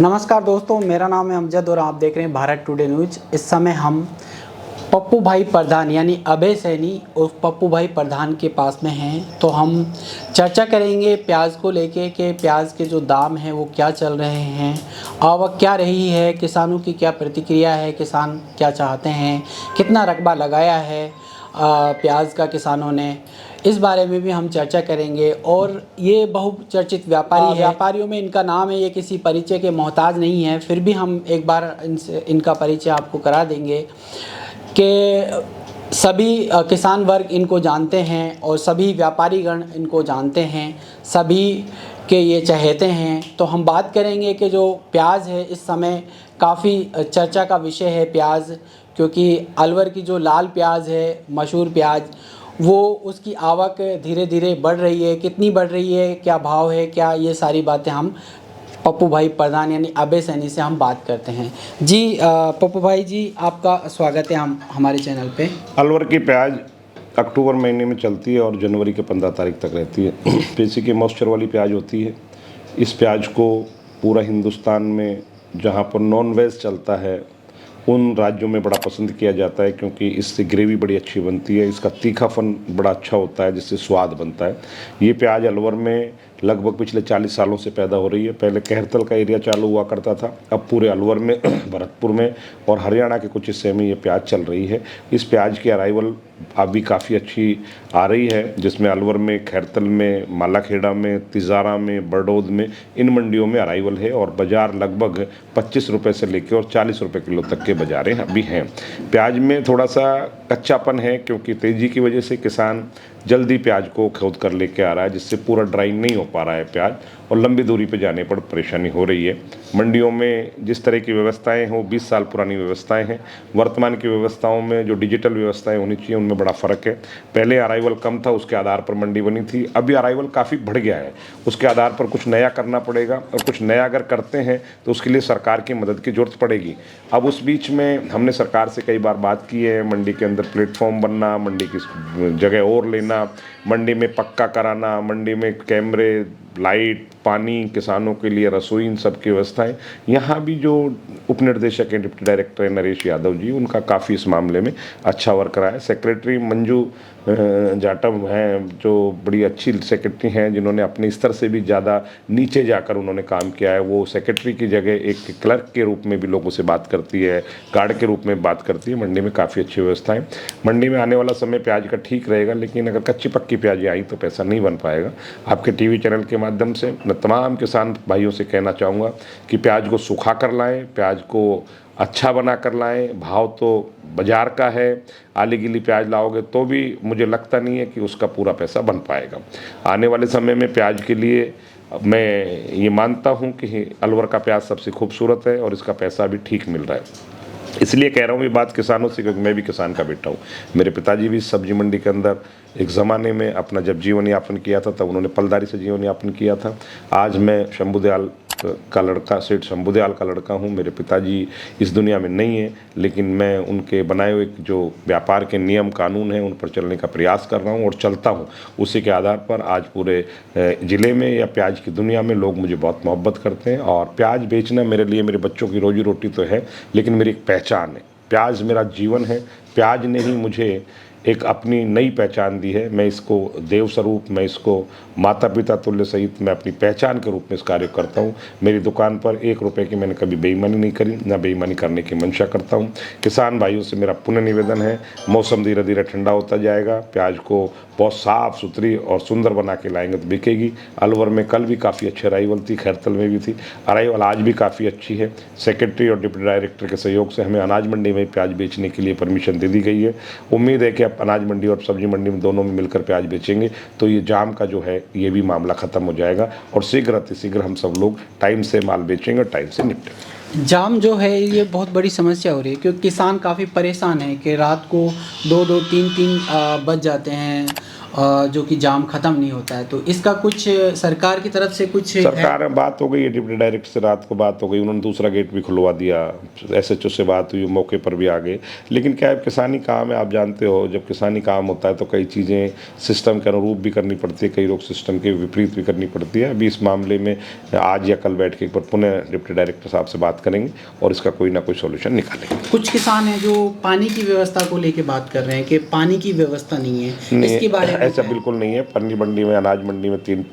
नमस्कार दोस्तों, मेरा नाम है अमजद और आप देख रहे हैं भारत टुडे न्यूज़। इस समय हम पप्पू भाई प्रधान यानी अभय सैनी और पप्पू भाई प्रधान के पास में हैं। तो हम चर्चा करेंगे प्याज को लेके कि प्याज के जो दाम हैं वो क्या चल रहे हैं, आवक क्या रही है, किसानों की क्या प्रतिक्रिया है, किसान क्या चाहते हैं, कितना रकबा लगाया है प्याज का किसानों ने, इस बारे में भी हम चर्चा करेंगे। और ये बहुचर्चित व्यापारी है, व्यापारियों में इनका नाम है, ये किसी परिचय के मोहताज नहीं है, फिर भी हम एक बार इनका परिचय आपको करा देंगे कि सभी किसान वर्ग इनको जानते हैं और सभी व्यापारीगण इनको जानते हैं, सभी के ये चहेते हैं। तो हम बात करेंगे कि जो प्याज है इस समय काफ़ी चर्चा का विषय है प्याज, क्योंकि अलवर की जो लाल प्याज है, मशहूर प्याज, वो उसकी आवक धीरे धीरे बढ़ रही है। कितनी बढ़ रही है, क्या भाव है, क्या, ये सारी बातें हम पप्पू भाई प्रधान यानी अभय सैनी से हम बात करते हैं। जी पप्पू भाई जी, आपका स्वागत है हम हमारे चैनल पे। अलवर की प्याज अक्टूबर महीने में चलती है और जनवरी के 15 तारीख तक रहती है। पेशी की मॉइस्चर वाली प्याज होती है। इस प्याज को पूरा हिंदुस्तान में जहाँ पर नॉन वेज चलता है उन राज्यों में बड़ा पसंद किया जाता है, क्योंकि इससे ग्रेवी बड़ी अच्छी बनती है, इसका तीखापन बड़ा अच्छा होता है जिससे स्वाद बनता है। ये प्याज अलवर में लगभग पिछले 40 सालों से पैदा हो रही है। पहले कहरतल का एरिया चालू हुआ करता था, अब पूरे अलवर में भरतपुर में और हरियाणा के कुछ हिस्से में ये प्याज चल रही है। इस प्याज की अराइवल अभी काफ़ी अच्छी आ रही है, जिसमें अलवर में, खैरतल में, मालाखेड़ा में, तिजारा में, बरडोद में, इन मंडियों में अराइवल है और बाज़ार लगभग 25 रुपये से लेकर और 40 रुपये किलो तक के बाज़ारें अभी हैं। प्याज में थोड़ा सा कच्चापन है, क्योंकि तेज़ी की वजह से किसान जल्दी प्याज को खोद कर लेके आ रहा है, जिससे पूरा ड्राइंग नहीं हो पा रहा है प्याज और लंबी दूरी पे जाने पर परेशानी हो रही है। मंडियों में जिस तरह की व्यवस्थाएं हो 20 साल पुरानी व्यवस्थाएं हैं, वर्तमान की व्यवस्थाओं में जो डिजिटल व्यवस्थाएं होनी चाहिए उनमें बड़ा फ़र्क है। पहले अराइवल कम था, उसके आधार पर मंडी बनी थी, अभी अराइवल काफ़ी बढ़ गया है, उसके आधार पर कुछ नया करना पड़ेगा और कुछ नया अगर करते हैं तो उसके लिए सरकार की मदद की ज़रूरत पड़ेगी। अब उस बीच में हमने सरकार से कई बार बात की है, मंडी के अंदर प्लेटफॉर्म बनना, मंडी की जगह और लेना, मंडी में पक्का कराना, मंडी में कैमरे, लाइट, पानी, किसानों के लिए रसोई, इन सब की व्यवस्थाएं। यहाँ भी जो उप निर्देशक हैं, डिप्टी डायरेक्टर है नरेश यादव जी, उनका काफ़ी इस मामले में अच्छा वर्क रहा है। सेक्रेटरी मंजू जाटव हैं, जो बड़ी अच्छी सेक्रेटरी हैं, जिन्होंने अपने स्तर से भी ज़्यादा नीचे जाकर उन्होंने काम किया है। वो सेक्रेटरी की जगह एक क्लर्क के रूप में भी लोगों से बात करती है, गार्ड के रूप में बात करती है। मंडी में काफ़ी अच्छी व्यवस्थाएं। मंडी में आने वाला समय प्याज का ठीक रहेगा, लेकिन अगर कच्ची पक्की प्याज आई तो पैसा नहीं बन पाएगा। आपके टीवी चैनल के माध्यम से मैं तमाम किसान भाइयों से कहना चाहूँगा कि प्याज को सुखा कर लाएँ, प्याज को अच्छा बना कर लाएँ। भाव तो बाज़ार का है, आली गिली प्याज लाओगे तो भी मुझे लगता नहीं है कि उसका पूरा पैसा बन पाएगा। आने वाले समय में प्याज के लिए मैं ये मानता हूँ कि अलवर का प्याज सबसे खूबसूरत है और इसका पैसा भी ठीक मिल रहा है। इसलिए कह रहा हूँ ये बात किसानों से, क्योंकि मैं भी किसान का बेटा हूँ। मेरे पिताजी भी सब्जी मंडी के अंदर एक ज़माने में अपना जब जीवन यापन किया था, तब उन्होंने पलदारी से जीवन यापन किया था। आज मैं शंभुदयाल का लड़का, सेठ शंभुदयाल का लड़का हूँ। मेरे पिताजी इस दुनिया में नहीं है, लेकिन मैं उनके बनाए हुए जो व्यापार के नियम कानून हैं उन पर चलने का प्रयास कर रहा हूँ और चलता हूँ। उसी के आधार पर आज पूरे ज़िले में या प्याज की दुनिया में लोग मुझे बहुत मोहब्बत करते हैं। और प्याज बेचना मेरे लिए, मेरे बच्चों की रोजी रोटी तो है, लेकिन मेरी एक पहचान है। प्याज मेरा जीवन है। प्याज ने ही मुझे एक अपनी नई पहचान दी है। मैं इसको देव स्वरूप, मैं इसको माता पिता तुल्य सहित मैं अपनी पहचान के रूप में इस कार्य करता हूँ। मेरी दुकान पर 1 रुपये की मैंने कभी बेईमानी नहीं करी, ना बेईमानी करने की मंशा करता हूँ। किसान भाइयों से मेरा पुनः निवेदन है, मौसम धीरे धीरे ठंडा होता जाएगा, प्याज को बहुत साफ़ सुथरी और सुंदर बना के लाएंगे तो बिकेगी। अलवर में कल भी काफ़ी अच्छी अराइवल थी, खैरतल में भी थी, अराइवल आज भी काफ़ी अच्छी है। सेक्रेटरी और डिप्टी डायरेक्टर के सहयोग से हमें अनाज मंडी में प्याज बेचने के लिए परमिशन दे दी गई है। उम्मीद है कि अब अनाज मंडी और सब्जी मंडी में दोनों में मिलकर प्याज बेचेंगे तो ये जाम का जो है ये भी मामला ख़त्म हो जाएगा और शीघ्र अतिशीघ्र हम सब लोग टाइम से माल बेचेंगे और टाइम से निपटेंगे। जाम जो है ये बहुत बड़ी समस्या हो रही है, क्योंकि किसान काफ़ी परेशान है कि रात को 2-2 3-3 बज जाते हैं जो कि जाम ख़त्म नहीं होता है, तो इसका कुछ सरकार की तरफ से कुछ सरकार में बात हो गई है, डिप्टी डायरेक्टर से रात को बात हो गई, उन्होंने दूसरा गेट भी खुलवा दिया, एसएचओ से बात हुई, मौके पर भी आ गए। लेकिन क्या है, किसानी काम है, आप जानते हो जब किसानी काम होता है तो कई चीज़ें सिस्टम के अनुरूप भी करनी पड़ती है, कई लोग सिस्टम के विपरीत भी करनी पड़ती है। अभी इस मामले में आज या कल बैठ के एक बार पुनः डिप्टी डायरेक्टर साहब से बात करेंगे और इसका कोई ना कोई सोल्यूशन निकालेंगे। कुछ किसान हैं जो पानी की व्यवस्था को लेके बात कर रहे हैं कि पानी की व्यवस्था नहीं है, इसके बारे में ऐसा बिल्कुल नहीं है। पन्नी मंडी में, अनाज मंडी में 3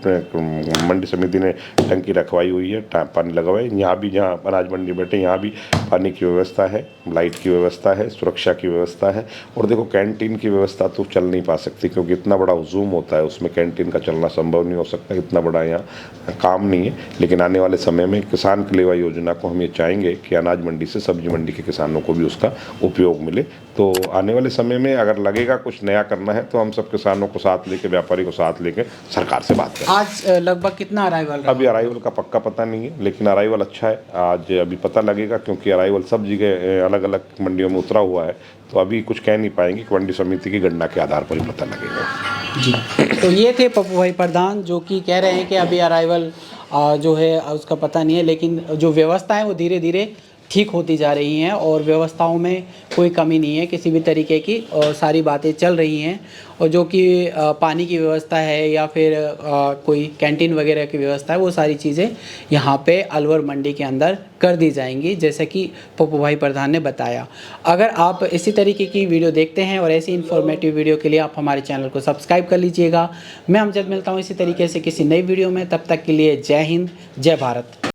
मंडी समिति ने टंकी रखवाई हुई है, पानी लगा हुआ है। यहाँ भी, जहाँ अनाज मंडी बैठे, यहाँ भी पानी की व्यवस्था है, लाइट की व्यवस्था है, सुरक्षा की व्यवस्था है। और देखो, कैंटीन की व्यवस्था तो चल नहीं पा सकती क्योंकि इतना बड़ा हुजूम होता है, उसमें कैंटीन का चलना संभव नहीं हो सकता, इतना बड़ा यहाँ काम नहीं है। लेकिन आने वाले समय में किसान कलेवा योजना को हम ये चाहेंगे कि अनाज मंडी से सब्जी मंडी के किसानों को भी उसका उपयोग मिले। तो आने वाले समय में अगर लगेगा कुछ नया करना है तो हम सब किसानों को साथ लेके, व्यापारी को साथ लेके सरकार से बात करें। आज लगभग कितना अराइवल रहा? अभी अराइवल का पक्का पता नहीं है, लेकिन अराइवल अच्छा है। आज अभी पता लगेगा क्योंकि अराइवल सब जगह अलग अलग मंडियों में उतरा हुआ है, तो अभी कुछ कह नहीं पाएंगे। मंडी समिति की गणना के आधार पर ही पता लगेगा। जी, तो ये थे पप्पू भाई प्रधान जो कि कह रहे हैं कि अभी अराइवल जो है उसका पता नहीं है, लेकिन जो व्यवस्था है वो धीरे धीरे ठीक होती जा रही हैं और व्यवस्थाओं में कोई कमी नहीं है किसी भी तरीके की, और सारी बातें चल रही हैं। और जो कि पानी की व्यवस्था है या फिर कोई कैंटीन वगैरह की व्यवस्था है, वो सारी चीज़ें यहाँ पे अलवर मंडी के अंदर कर दी जाएंगी, जैसे कि पप्पू भाई प्रधान ने बताया। अगर आप इसी तरीके की वीडियो देखते हैं और ऐसी इन्फॉर्मेटिव वीडियो के लिए आप हमारे चैनल को सब्सक्राइब कर लीजिएगा। मैं अमजद मिलता हूँ इसी तरीके से किसी नई वीडियो में, तब तक के लिए जय हिंद, जय भारत।